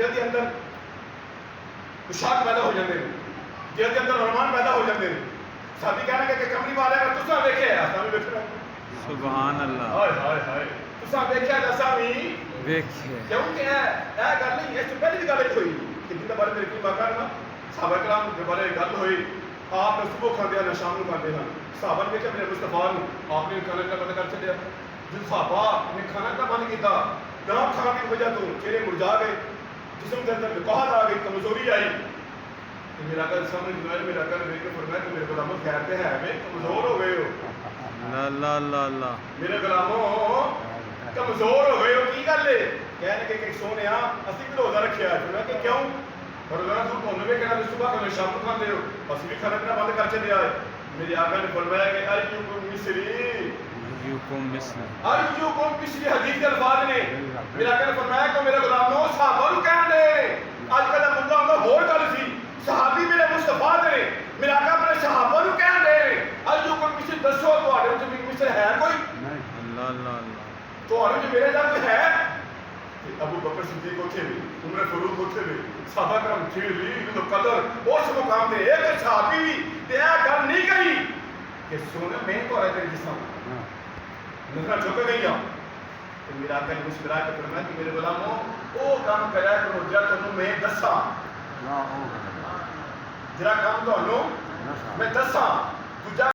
دل کے اندر اشاق پیدا ہو جاتے ہیں، دل کے اندر رحمان پیدا ہو جاتے ہیں۔ صحابی کہنا کہ کملی والے اگر تساں ویکھیا ہے اساں بھی ویکھنا، سبحان اللہ، ہائے ہائے ہائے تساں ویکھیا تے اساں بھی ویکھے کیونکہ اے گل نہیں، اس سے پہلے بھی گل ہوئی کہ جن بارے میرے کوئی واقعہ نا صحابہ کرام کے بارے گل ہوئی، آپ نے صبح کھاندے ہیں شام کو کھاندے ہیں، صحابہ نے میرے مصطفیٰ نو آپ نے کھانا کا بند کر چھڈیا، جب صحابہ نے کھانا کا بند کیتا نہ کھانے کی وجہ تو چہرے مرجھا گئے، جسم کے اندر بقاہت آ گئی، کمزوری آئی، تو میرا کل سمجھ میں آیا، میرا کل دیکھ کے فرمایا کہ میرے غلاموں خیر تے ہے میں کمزور ہو گئے ہو، لا لا لا لا، میرے غلاموں کمزور ہو گئے ہو، کی گل ہے؟ کہنے کہ سونے اسی بھی روزہ رکھیا ہے، فرمایا کہ کیوں؟ فرمایا تو تھانوں بھی کہنا صبح کھانے شام کو کھاندے ہو، اسی بھی کھانا پینا بند کر چھڈیا ہے۔ میرے آقا نے فرمایا کہ ایوکم مصری، ایوکم مثلی، ایوکم مصری حدیث کے الفاظ نے، میرے آقا نے فرمایا کہ میرے غلاموں صحابہ نو کہن دے، اج کل مدعا ہوندا ہور گل سی، صحابی میرے مصطفیٰ نے، میرے آقا اپنے صحابہ نو کہن دے، ایوکم مصری دسو تواڈے وچ بھی مصر ہے کوئی؟ اللہ اللہ اللہ، تواڈے وچ میرے جا کوئی ہے؟ ابو بکر صدیق اتنے بھی، عمر فاروق اتنے بھی، صحابہ کرام تھے بھی، انہوں قدر اس مقام دے ایک صحابی بھی تے اے گل نہیں کہی کہ سونا میں تو رہے تیرے جسم نظریں جھک گئی ہوں، تو میرا آقا نے مسکرا کے فرمایا کہ میرے غلاموں او کام کریا کرو جڑا تانوں میں دساں، جڑا کام تانوں میں دساں، دوجا